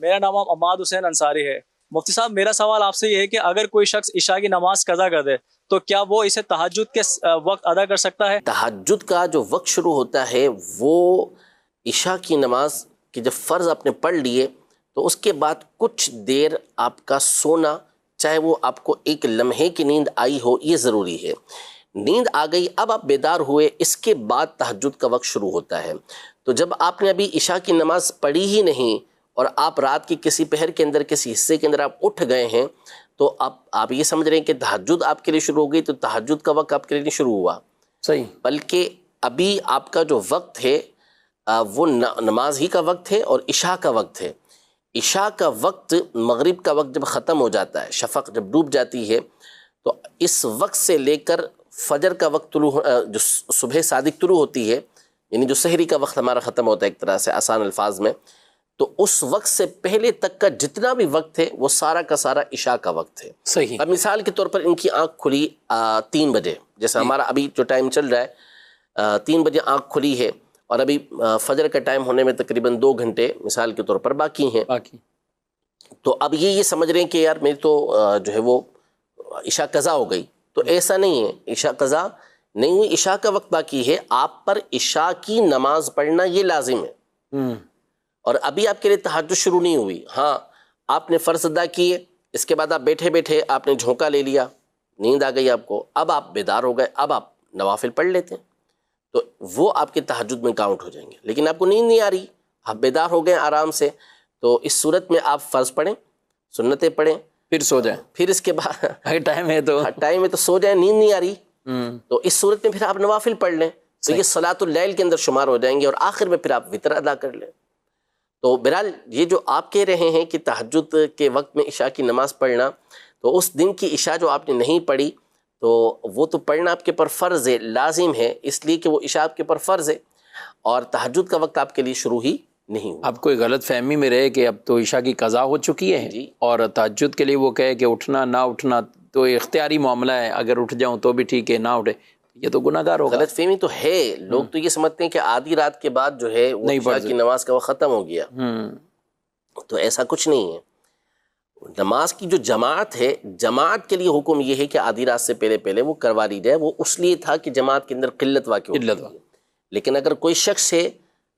میرا نام عماد حسین انصاری ہے۔ مفتی صاحب، میرا سوال آپ سے یہ ہے کہ اگر کوئی شخص عشاء کی نماز قضا کر دے تو کیا وہ اسے تہجد کے وقت ادا کر سکتا ہے؟ تہجد کا جو وقت شروع ہوتا ہے وہ عشاء کی نماز کی جب فرض آپ نے پڑھ لیے تو اس کے بعد کچھ دیر آپ کا سونا، چاہے وہ آپ کو ایک لمحے کی نیند آئی ہو، یہ ضروری ہے۔ نیند آ گئی، اب آپ بیدار ہوئے، اس کے بعد تہجد کا وقت شروع ہوتا ہے۔ تو جب آپ نے ابھی عشاء کی نماز پڑھی ہی نہیں اور آپ رات کی کسی پہر کے اندر کسی حصے کے اندر آپ اٹھ گئے ہیں تو آپ یہ سمجھ رہے ہیں کہ تہجد آپ کے لیے شروع ہو گئی، تو تہجد کا وقت آپ کے لیے نہیں شروع ہوا، صحیح، بلکہ ابھی آپ کا جو وقت ہے وہ نماز ہی کا وقت ہے اور عشاء کا وقت ہے۔ عشاء کا وقت مغرب کا وقت جب ختم ہو جاتا ہے، شفق جب ڈوب جاتی ہے، تو اس وقت سے لے کر فجر کا وقت طلوع، جو صبح صادق طلوع ہوتی ہے، یعنی جو سحری کا وقت ہمارا ختم ہوتا ہے ایک طرح سے آسان الفاظ میں، تو اس وقت سے پہلے تک کا جتنا بھی وقت ہے وہ سارا کا سارا عشاء کا وقت ہے۔ صحیح۔ اب مثال کے طور پر ان کی آنکھ کھلی 3 بجے، جیسا ہمارا ابھی جو ٹائم چل رہا ہے 3 بجے آنکھ کھلی ہے، اور ابھی فجر کا ٹائم ہونے میں تقریباً 2 گھنٹے مثال کے طور پر باقی ہیں، تو اب یہ سمجھ رہے ہیں کہ یار میری تو جو ہے وہ عشاء قضا ہو گئی، تو ایسا نہیں ہے، عشاء قضا نہیں ہوئی، عشاء کا وقت باقی ہے، آپ پر عشاء کی نماز پڑھنا یہ لازم ہے، اور ابھی آپ کے لیے تہجد شروع نہیں ہوئی۔ ہاں، آپ نے فرض ادا کیے، اس کے بعد آپ بیٹھے بیٹھے آپ نے جھونکا لے لیا، نیند آ گئی آپ کو، اب آپ بیدار ہو گئے، اب آپ نوافل پڑھ لیتے ہیں تو وہ آپ کے تہجد میں کاؤنٹ ہو جائیں گے۔ لیکن آپ کو نیند نہیں آ رہی، آپ بیدار ہو گئے آرام سے، تو اس صورت میں آپ فرض پڑھیں، سنتیں پڑھیں، پھر سو جائیں، پھر اس کے بعد ٹائم ہے تو سو جائیں، نیند نہیں آ رہی تو اس صورت میں پھر آپ نوافل پڑھ لیں، تو یہ صلاۃ اللیل کے اندر شمار ہو جائیں گے، اور آخر میں پھر آپ وتر ادا کر لیں۔ تو بہرحال یہ جو آپ کہہ رہے ہیں کہ تہجد کے وقت میں عشاء کی نماز پڑھنا، تو اس دن کی عشاء جو آپ نے نہیں پڑھی تو وہ تو پڑھنا آپ کے پر فرض ہے، لازم ہے، اس لیے کہ وہ عشاء آپ کے پر فرض ہے، اور تہجد کا وقت آپ کے لیے شروع ہی نہیں ہوا۔ اب کوئی غلط فہمی میں رہے کہ اب تو عشاء کی قضا ہو چکی ہے جی، اور تہجد کے لیے وہ کہے کہ اٹھنا نہ اٹھنا تو اختیاری معاملہ ہے، اگر اٹھ جاؤں تو بھی ٹھیک ہے، نہ اٹھے یہ تو گناہ گار ہوگا۔ غلط فہمی تو ہے، لوگ تو یہ سمجھتے ہیں کہ آدھی رات کے بعد جو ہے وہ عشاء کی نماز کا وقت ختم ہو گیا، تو ایسا کچھ نہیں ہے۔ نماز کی جو جماعت ہے، جماعت کے لیے حکم یہ ہے کہ آدھی رات سے پہلے پہلے وہ کروا لی جائے، وہ اس لیے تھا کہ جماعت کے اندر قلت واقع ہوتی ہے، لیکن اگر کوئی شخص ہے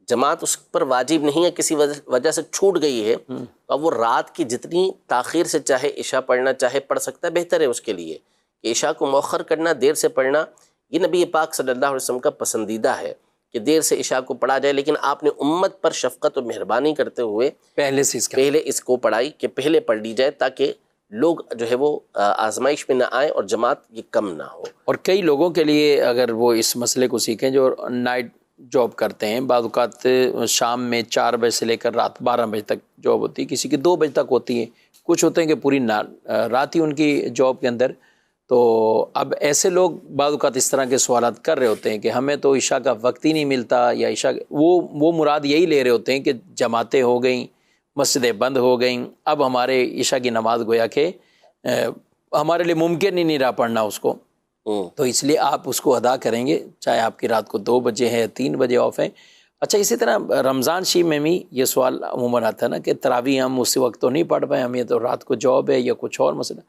جماعت اس پر واجب نہیں ہے، کسی وجہ سے چھوٹ گئی ہے، تو اب وہ رات کی جتنی تاخیر سے چاہے عشاء پڑھنا چاہے پڑھ سکتا ہے، بہتر ہے اس کے لیے کہ عشاء کو مؤخر کرنا، دیر سے پڑھنا، یہ نبی پاک صلی اللہ علیہ وسلم کا پسندیدہ ہے کہ دیر سے عشاء کو پڑھا جائے، لیکن آپ نے امت پر شفقت و مہربانی کرتے ہوئے پہلے اس کو پڑھائی کہ پہلے پڑھ لی جائے، تاکہ لوگ جو ہے وہ آزمائش میں نہ آئیں اور جماعت یہ کم نہ ہو۔ اور کئی لوگوں کے لیے اگر وہ اس مسئلے کو سیکھیں جو نائٹ جاب کرتے ہیں، بعض اوقات شام میں 4 بجے سے لے کر رات 12 بجے تک جاب ہوتی ہے، کسی کی 2 بجے تک ہوتی ہے، کچھ ہوتے ہیں کہ پوری رات ہی ان کی جاب کے اندر، تو اب ایسے لوگ بعض اوقات اس طرح کے سوالات کر رہے ہوتے ہیں کہ ہمیں تو عشاء کا وقت ہی نہیں ملتا، یا عشاء وہ مراد یہی لے رہے ہوتے ہیں کہ جماعتیں ہو گئیں، مسجدیں بند ہو گئیں، اب ہمارے عشاء کی نماز گویا کہ ہمارے لیے ممکن ہی نہیں رہا پڑھنا اس کو، تو اس لیے آپ اس کو ادا کریں گے، چاہے آپ کی رات کو 2 بجے ہے، 3 بجے آف ہے۔ اچھا، اسی طرح رمضان شریف میں بھی یہ سوال عموماً آتا ہے نا کہ تراویح ہم اسی وقت تو نہیں پڑھ پائے، ہم یہ تو رات کو جاب ہے یا کچھ اور مسئلہ،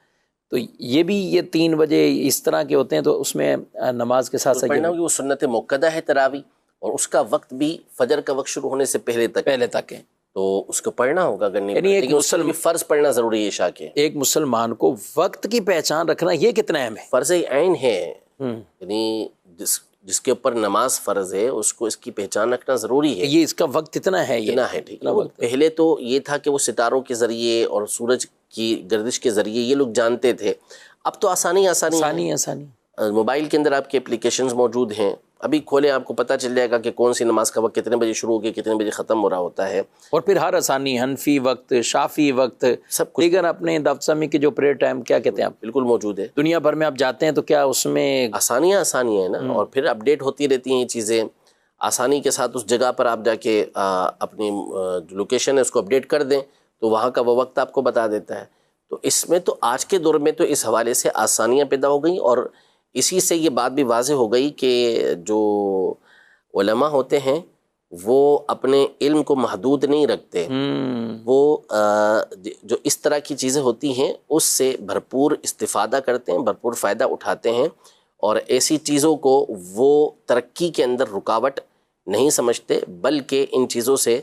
تو یہ بھی یہ 3 بجے اس طرح کے ہوتے ہیں، تو اس میں نماز کے ساتھ ساتھ پڑھنا ہوگی، وہ سنت مؤکدہ ہے تراویح، اور اس کا وقت بھی فجر کا وقت شروع ہونے سے پہلے تک ہے، تو اس کو پڑھنا ہوگا، اگر نہیں یعنی لیکن اس میں فرض پڑھنا ضروری ہے عشاء کے۔ ایک مسلمان کو وقت کی پہچان رکھنا یہ کتنا اہم ہے، فرض عین ہے، یعنی جس کے اوپر نماز فرض ہے اس کو اس کی پہچان رکھنا ضروری ہے، یہ اس کا وقت اتنا ہے، یہ اتنا ہے، ٹھیک ہے۔ پہلے تو یہ تھا کہ وہ ستاروں کے ذریعے اور سورج کی گردش کے ذریعے یہ لوگ جانتے تھے، اب تو آسانی موبائل کے اندر آپ کے اپلیکیشنز موجود ہیں، ابھی کھولیں آپ کو پتہ چل جائے گا کہ کون سی نماز کا وقت کتنے بجے شروع ہو کے کتنے بجے ختم ہو رہا ہوتا ہے، اور پھر ہر آسانی، حنفی وقت، شافی وقت، سب کچھ دیگر اپنے دفتر کے جو پریئر ٹائم کیا کہتے ہیں آپ، بالکل موجود ہے، دنیا بھر میں آپ جاتے ہیں تو کیا اس میں آسانیاں ہیں نا، اور پھر اپڈیٹ ہوتی رہتی ہیں یہ چیزیں آسانی کے ساتھ، اس جگہ پر آپ جا کے اپنی جو لوکیشن ہے اس کو اپڈیٹ کر دیں تو وہاں کا وہ وقت آپ کو بتا دیتا ہے، تو اس میں تو آج کے دور میں تو اس حوالے سے آسانیاں پیدا ہو گئیں، اور اسی سے یہ بات بھی واضح ہو گئی کہ جو علماء ہوتے ہیں وہ اپنے علم کو محدود نہیں رکھتے، وہ جو اس طرح کی چیزیں ہوتی ہیں اس سے بھرپور استفادہ کرتے ہیں، بھرپور فائدہ اٹھاتے ہیں، اور ایسی چیزوں کو وہ ترقی کے اندر رکاوٹ نہیں سمجھتے، بلکہ ان چیزوں سے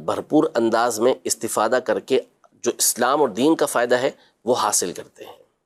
بھرپور انداز میں استفادہ کر کے جو اسلام اور دین کا فائدہ ہے وہ حاصل کرتے ہیں۔